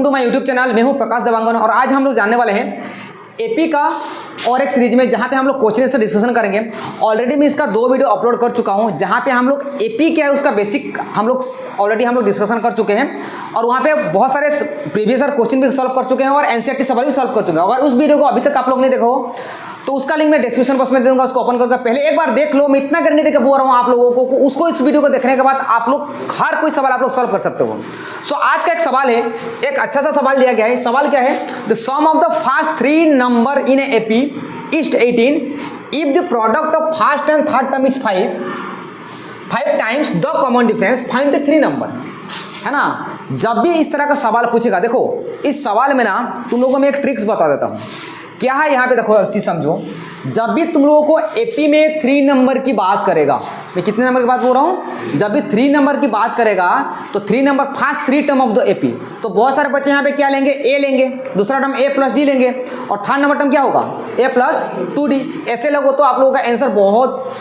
To my YouTube channel. मैं हूं प्रकाश देवांगन और आज हम लोग जानने वाले हैं एपी का और एक सीरीज में जहां पे हम लोग क्वेश्चन से डिस्कशन करेंगे। ऑलरेडी मैं इसका 2 वीडियो अपलोड कर चुका हूं जहां पे हम लोग एपी क्या है उसका बेसिक हम लोग डिस्कशन कर चुके हैं और वहां पे बहुत सारे प्रीवियस क्वेश्चन भी सॉल्व कर चुके हैं और एनसीईआरटी सवाल भी सॉल्व कर चुके हैं। अगर उस वीडियो को अभी तक आप लोग नहीं देखा हो तो उसका लिंक मैं डिस्क्रिप्शन बॉक्स में दे दूंगा, उसको ओपन करके पहले एक बार देख लो। मैं इतना करने देकर बोल रहा हूँ आप लोगों को उसको इस वीडियो को देखने के बाद आप लोग हर कोई सवाल आप लोग सॉल्व कर सकते हो। सो आज का एक सवाल है, एक अच्छा सा सवाल दिया गया है। सवाल क्या है? The sum of the first 3 number in AP is 18 if the product of first and third term is 5 times the common difference find the 3 number, है ना। जब भी इस तरह का सवाल पूछेगा, देखो इस सवाल में ना तुम लोगों को मैं एक ट्रिक्स बता देता हूँ। क्या है यहाँ पे, देखो एक चीज समझो। जब भी तुम लोगों को एपी में 3 नंबर की बात करेगा, मैं कितने नंबर की बात बोल रहा हूँ, जब भी 3 नंबर की बात करेगा तो 3 number first 3 term of the AP, तो बहुत सारे बच्चे यहाँ पे क्या लेंगे, ए लेंगे, दूसरा टर्म ए प्लस डी लेंगे और थर्ड नंबर टर्म क्या होगा, ए प्लस 2d। ऐसे लोगों तो आप लोगों का आंसर बहुत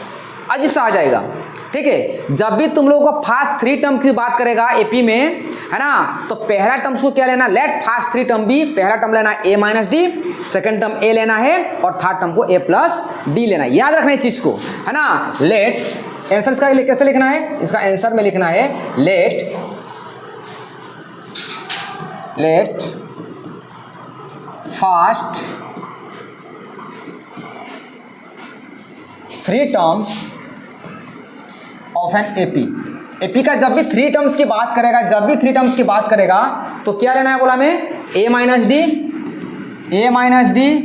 अजीब सा आ जाएगा। ठीक है, जब भी तुम लोगों को फर्स्ट 3 टर्म की बात करेगा एपी में, है ना, तो पहला टर्म को क्या लेना, लेट फर्स्ट 3 टर्म भी, पहला टर्म लेना ए माइनस डी, सेकेंड टर्म ए लेना है और थर्ड टर्म को ए प्लस डी लेना है। याद रखना इस चीज को, है ना। लेट आंसर इसका कैसे लिखना है, इसका आंसर में लिखना है let first 3 terms of an AP का जब भी 3 टर्म्स की बात करेगा, तो क्या लेना है बोला मैं, ए माइनस डी,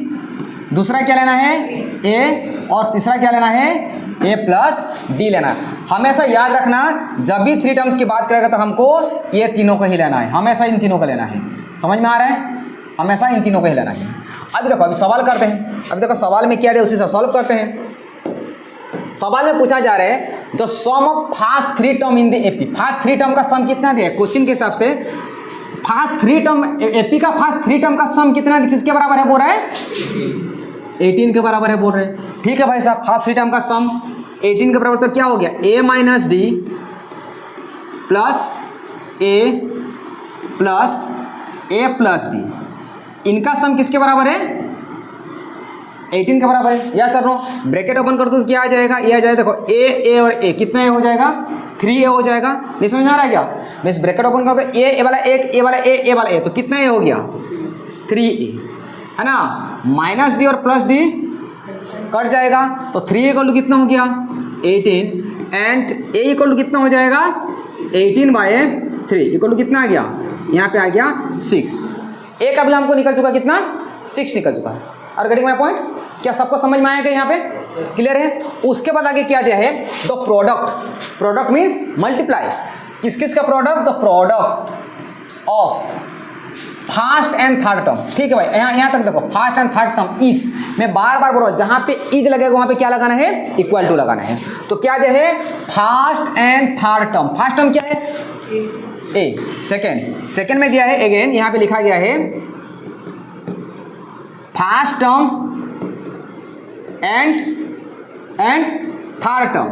दूसरा क्या लेना है ए और तीसरा क्या लेना है ए प्लस डी लेना है। हमेशा याद रखना जब भी 3 टर्म्स की बात करेगा तो हमको ये तीनों को ही लेना है, हमेशा इन तीनों को लेना है। समझ में आ रहा है, हमेशा इन तीनों को ही लेना है। अभी देखो, अभी सवाल करते हैं। अभी देखो सवाल में क्या दे उसी से सॉल्व करते हैं। सवाल में पूछा जा रहा है the sum of first 3 term in the AP, first 3 term का सम कितना दिया है क्वेश्चन के हिसाब से। फर्स्ट 3 टर्म एपी का फर्स्ट 3 टर्म का सम कितना किसके बराबर है बोल रहा है, 18 के बराबर है बोल रहे हैं। ठीक है भाई साहब, फर्स्ट 3 टर्म का सम 18 के बराबर, तो क्या हो गया, ए माइनस डी प्लस ए प्लस डी, इनका सम किसके बराबर है, 18 के बराबर है। या सर नो, ब्रैकेट ओपन कर दो तो क्या आ जाएगा, ये आ जाएगा, देखो ए और ए कितना ए हो जाएगा, 3a हो जाएगा। नहीं समझ में आ रहा है क्या, मैं इस ब्रैकेट ओपन कर दो, ए वाला एक, ए वाला ए, तो कितना ए हो गया, 3a, है ना। माइनस डी और प्लस डी कट जाएगा तो 3a इक्वल टू कितना हो गया, 18 एंड a इक्वल टू कितना हो जाएगा, 18/3 इक्वल टू कितना आ गया, यहाँ पे आ गया 6। ए का भी हमको निकल चुका कितना, 6 निकल चुका है। और गेटिंग माय पॉइंट, क्या सबको समझ में आएगा यहाँ पे, क्लियर है। उसके बाद आगे क्या दिया है, द प्रोडक्ट मीन्स मल्टीप्लाई, किस किस का product, the product of first and third term. ठीक है भाई, यहाँ तक देखो, first and third term is, मैं बार बार बोल रहा हूँ जहाँ पे इज लगेगा वहाँ पे क्या लगाना है, इक्वल टू लगाना है। तो क्या दिया है, first and third term. First term क्या है, ए, सेकेंड में दिया है अगेन, यहाँ पे लिखा गया है first term and third term,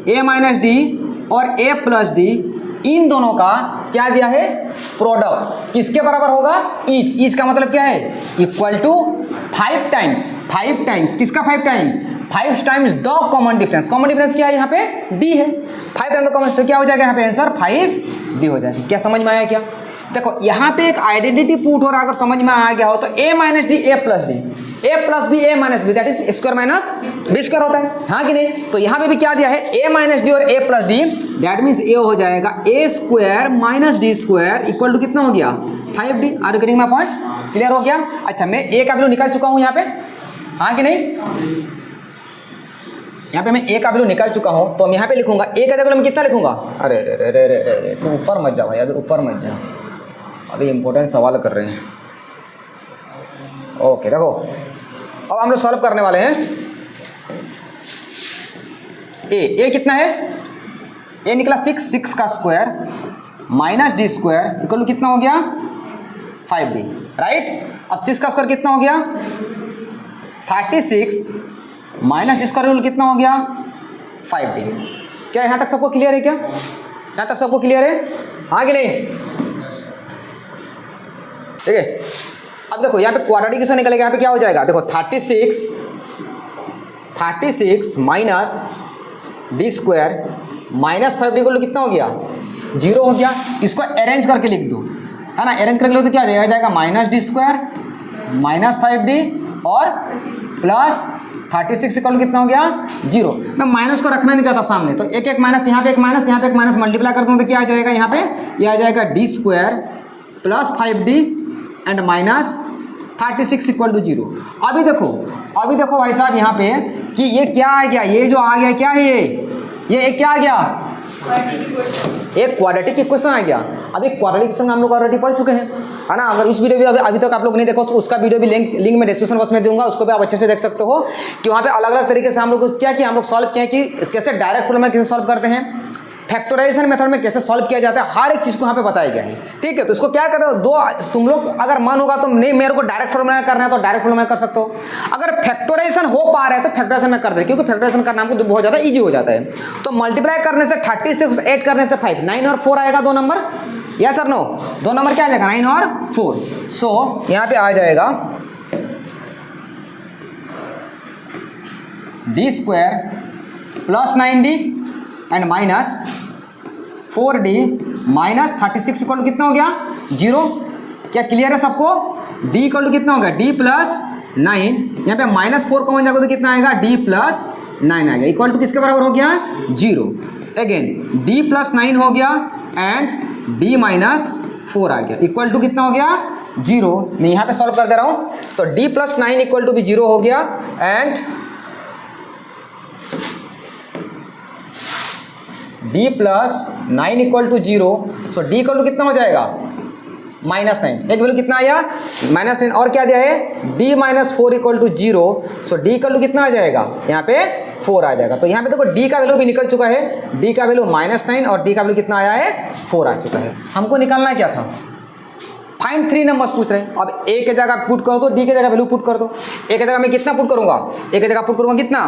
A minus D और ए प्लस डी, इन दोनों का क्या दिया है, प्रोडक्ट किसके बराबर होगा, इज का मतलब क्या है, इक्वल टू 5 टाइम्स किसका, 5 times the common difference. Common difference क्या है यहाँ पे, डी है, 5 टाइम्स द कॉमन, तो क्या हो जाएगा यहाँ पे आंसर 5d हो जाएगा। क्या समझ में आया क्या, देखो यहाँ पे एक आइडेंटिटी पुट हो रहा है, अगर समझ में आ गया हो तो a minus D A plus B A minus B, that is square minus B square होता है, हाँ कि नहीं। तो यहाँ पे भी क्या दिया है, a माइनस डी और a plus D, that means a हो जाएगा a square minus D square equal to कितना हो गया, 5d। Are you getting my point, clear हो गया। अच्छा, मैं a का वैल्यू निकाल चुका हूँ यहाँ पे, हाँ कि नहीं, यहाँ पे मैं a का वैल्यू निकाल चुका हूँ, तो हम यहाँ पे लिखूंगा a का जगह मैं कितना लिखूंगा, अरे तू ऊपर मत जाओ भाई, अभी ऊपर मत जाओ, अभी इम्पोर्टेंट सवाल कर रहे हैं। ओके देखो, अब हम लोग सॉल्व करने वाले हैं। ए कितना है, ए निकला 6 का square minus D square equal to कितना हो गया, 5d, राइट। अब 6 का स्क्वायर कितना हो गया, 36 माइनस डी स्क्वायर कितना हो गया, 5d। क्या यहाँ तक सबको क्लियर है, क्या यहाँ तक सबको क्लियर है, हाँ कि नहीं। ठीक है। अब देखो यहाँ पे क्वाड्रेटिक इक्वेशन निकलेगा, यहाँ पे क्या हो जाएगा, देखो 36 minus D square minus 5d को कितना हो गया, 0 हो गया। इसको अरेंज करके लिख दो, है ना, अरेंज करके लिख दो, क्या आ जाएगा minus D square minus 5d और प्लस 36 इक्वल कितना हो गया, 0। मैं माइनस को रखना नहीं चाहता सामने, तो एक एक माइनस, यहाँ पे एक माइनस, यहाँ पे एक माइनस, मल्टीप्लाई करता हूँ तो क्या आ जाएगा, यहाँ पे यह आ जाएगा D square plus 5d and minus 36 equal to 0। अभी देखो भाई साहब यहाँ पे कि ये क्या आ गया, ये जो आ गया क्या है, ये क्या आ गया, एक क्वाड्रेटिक इक्वेशन आ गया। अभी क्वाड्रेटिक इक्वेशन हम लोग ऑलरेडी पढ़ चुके हैं, है ना। अगर उस वीडियो भी अभी तक आप लोग नहीं देखो तो उसका वीडियो भी लिंक में डिस्क्रिप्शन बॉक्स में दूंगा, उसको भी आप अच्छे से देख सकते हो कि वहाँ पे अलग अलग तरीके से हम लोग क्या किया, हम लोग सॉल्व किया कि कैसे डायरेक्ट प्रॉब्लम में कैसे सॉल्व करते हैं, फैक्टराइजेशन मेथड में कैसे सॉल्व किया जाता है, हर एक चीज़ को यहाँ पे बताया गया है। ठीक है, तो इसको क्या कर रहे हो, दो तुम लोग अगर मन होगा तो नहीं मेरे को डायरेक्ट फॉर्मूला करना है तो डायरेक्ट फॉर्मूला कर सकते हो। अगर फैक्टराइजेशन हो पा रहा है तो फैक्टराइजेशन में कर दे, क्योंकि फैक्टराइजेशन करना हमको बहुत ज़्यादा ईजी हो जाता है। तो मल्टीप्लाई करने से 36 8 करने से 5, 9 और 4 आएगा 2 नंबर, या सर नो, 2 नंबर क्या आ जाएगा 9 और 4। सो यहाँ पे आ जाएगा D square plus 9d and minus 4d minus 36 equal to कितना हो गया, 0। क्या क्लियर है सबको, d इक्वल टू कितना होगा, d प्लस 9, यहाँ पे माइनस 4 कॉमन जाएगा तो कितना आएगा, d प्लस 9 आ गया, इक्वल टू किसके बराबर हो गया, 0। अगेन d प्लस 9 हो गया एंड d माइनस 4 आ गया, इक्वल टू कितना हो गया, 0। मैं यहाँ पे सॉल्व कर दे रहा हूँ, तो d प्लस 9 इक्वल टू भी 0 हो गया and d plus 9 equal to 0। So d equal to कितना हो जाएगा, -9, एक वैल्यू कितना आया, -9, और क्या दिया है d minus 4 equal to 0। So d equal to कितना आ जाएगा, यहाँ पे 4 आ जाएगा। तो यहाँ पे देखो d का वैल्यू भी निकल चुका है, d का वैल्यू -9 और d का वैल्यू कितना आया है, 4 आ चुका है। हमको निकालना क्या था, फाइंड 3 नंबर्स पूछ रहे हैं। अब a के जगह पुट करो तो d के जगह वैल्यू पुट कर दो। a के जगह मैं कितना पुट करूंगा, a के जगह पुट करूंगा कितना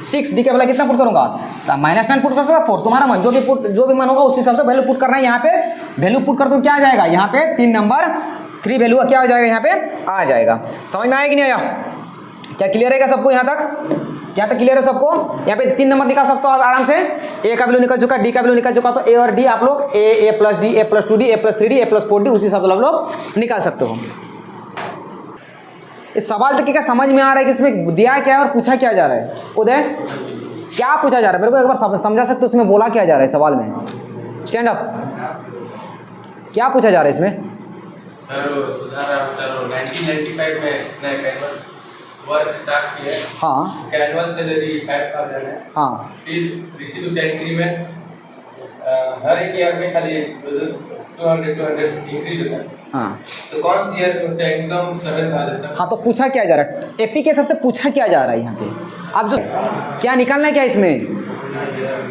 6, d के वाला कितना पुट करूंगा, -9 पुट कर सकता, 4, तुम्हारा मन, जो भी मन होगा उस हिसाब से वैल्यू पुट करना है। यहाँ पे वैल्यू पुट कर दो, क्या आ जाएगा, यहाँ पे 3 नंबर 3 वैल्यू क्या हो जाएगा, यहाँ पे आ जाएगा। समझ में आया कि नहीं आया, क्या क्लियर है क्या सबको, यहाँ तक क्लियर है सबको। यहाँ पे 3 नंबर निकाल सकते हो आराम से, a का वैल्यू निकल चुका, d का वैल्यू निकल चुका, तो a और d आप लोग a plus d, a plus 2d, a plus 3d, a plus 4d उसी हिसाब से आप लोग निकाल सकते हो। इस सवाल तक क्या समझ में आ रहा है कि इसमें दिया क्या है और पूछा क्या जा रहा है, उदय क्या पूछा जा रहा है, मेरे को एक बार समझा सकते हो उसमें बोला क्या जा रहा है सवाल में, स्टैंड अप, क्या पूछा जा रहा है इसमें। सर 1995 में वर्क स्टार्ट किया, हाँ, एनुअल सैलरी 5000 है, हाँ, फिर रिसीव इंक्रीमेंट हर एक ईयर में खाली 200 इंक्रीज होता है, हाँ, तो कौन सी ईयर में उसका इनकम 7000 था। हाँ, तो पूछा क्या जा रहा है, एपी के सबसे पूछा क्या जा रहा है यहाँ पे, अब जो क्या निकालना क्या इसमें,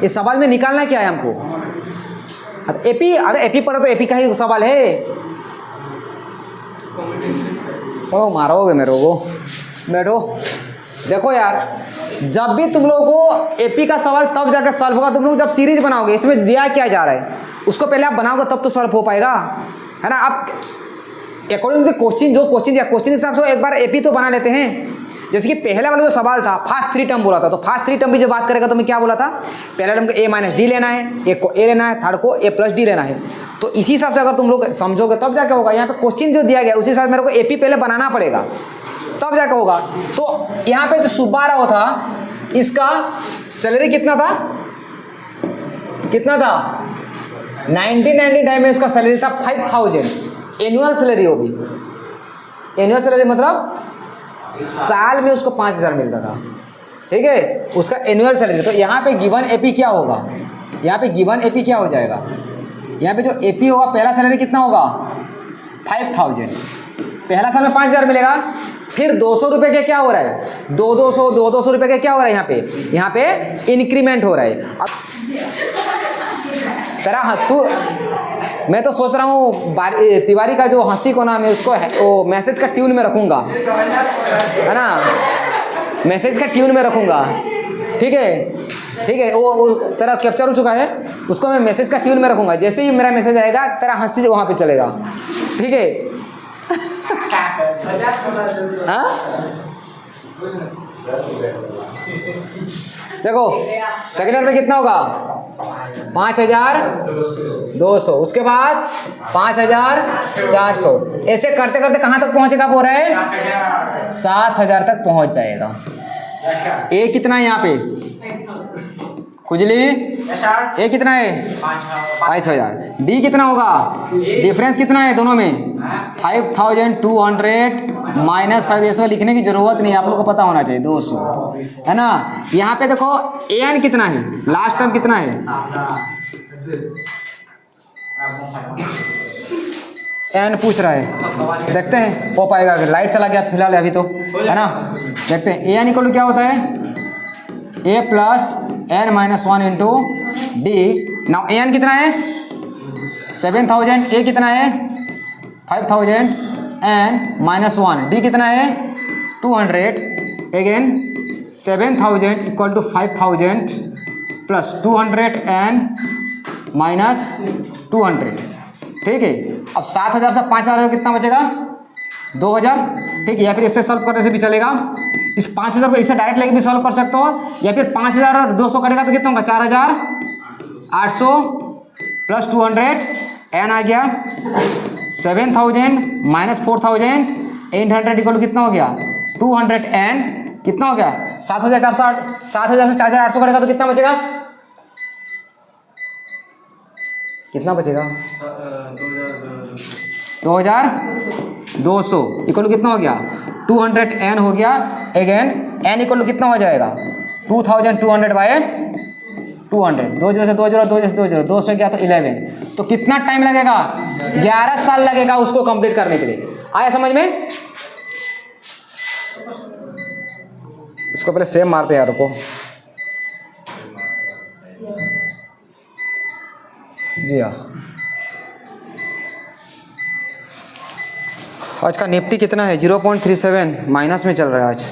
इस सवाल में निकालना क्या है हमको। अब एपी, अरे एपी पर तो एपी का ही सवाल है, पढ़ो मारोगे मेरे को, बैठो। देखो यार, जब भी तुम लोगों को एपी का सवाल तब जाकर सॉल्व होगा, तुम लोग जब सीरीज बनाओगे, इसमें दिया क्या जा रहा है उसको पहले आप बनाओगे तब तो सॉल्व हो पाएगा, है ना। आप अकॉर्डिंग टू क्वेश्चन, जो क्वेश्चन या क्वेश्चन के हिसाब से एक बार एपी तो बना लेते हैं। जैसे कि पहले वाला जो सवाल था फास्ट 3 टर्म बोला था, तो फास्ट 3 टर्म भी जो बात करेगा तो मैं क्या बोला था, पहले टर्म को a माइनस डी लेना है, एक को a लेना है, थर्ड को a प्लस डी लेना है। तो इसी हिसाब से अगर तुम लोग समझोगे तब जाके होगा। यहाँ पे क्वेश्चन जो दिया गया उसी हिसाब से मेरे को एपी पहले बनाना पड़ेगा तब जाके होगा। तो यहाँ पे जो सुब्बा राव था इसका सैलरी कितना था, 1999 में इसका सैलरी था 5000, एनुअल सैलरी होगी, एनुअल सैलरी मतलब साल में उसको 5000 मिलता था, ठीक है, उसका एनुअल सैलरी। तो यहाँ पे गिवन एपी क्या होगा, यहाँ पे गिवन एपी क्या हो जाएगा, यहाँ पे जो एपी होगा पहला सैलरी कितना होगा 5000, पहला साल में 5000 मिलेगा, फिर 200 रुपये के क्या हो रहा है, 200 रुपये के क्या हो रहा है, यहाँ पे इंक्रीमेंट हो रहा है। अब तेरा तू, मैं तो सोच रहा हूँ तिवारी का जो हंसी को नाम है उसको वो मैसेज का ट्यून में रखूँगा, है ना, मैसेज का ट्यून में रखूँगा, ठीक है, वो तेरा कैप्चर हो चुका है, उसको मैं मैसेज का ट्यून में रखूँगा, जैसे ही मेरा मैसेज आएगा तेरा हंसी वहाँ पे चलेगा, ठीक है। हाँ देखो सेकेंड ईयर में कितना होगा 5200, उसके बाद 5400, ऐसे करते करते कहाँ तक पहुंचेगा बोल रहे हैं 7000 तक पहुंच जाएगा। ए कितना है यहाँ पे खुजली, ए कितना है 5000, डी कितना होगा, डिफरेंस कितना है दोनों में 5200 माइनस 5, ऐसा लिखने की जरूरत नहीं, आप लोग को पता होना चाहिए 200 है ना। यहाँ पे देखो ए एन कितना है, लास्ट टर्म कितना है एन पूछ रहा है, देखते हैं हो पाएगा, लाइट चला गया फिलहाल अभी तो है ना। देखते हैं ए एन इक्वल क्या होता है A plus N minus 1 into D. Now A N कितना है 7000, ए कितना है 5000 एन माइनस 1, डी कितना है 200, again 7000 equal to 5000 plus 200 N minus 200, ठीक है। अब 7000 से 5000 कितना बचेगा 2000, ठीक है। या फिर इससे सॉल्व करने से भी चलेगा, इस 5000 को इससे डायरेक्ट लेके भी सॉल्व कर सकते हो, या फिर 5000 और 200 करेगा तो कितना होगा 4800 प्लस 200 एन आ गया 7000 माइनस 4800 इक्वल कितना हो गया 200 एन, कितना हो गया 7460, 7000 से 4800 करेगा तो कितना बचेगा, कितना बचेगा 2200 इक्वल कितना हो गया 200 एन हो गया। अगेन एन इक्वल कितना हो जाएगा 2200 बाय 200, 2 0 से 2 0, 2 से 2 0, 2 से क्या तो 11, तो कितना टाइम लगेगा 11 साल लगेगा उसको कंप्लीट करने के लिए। आया समझ में, इसको पहले सेम मारते यार को जी हाँ। आज का निफ्टी कितना है 0.37 माइनस में चल रहा है आज।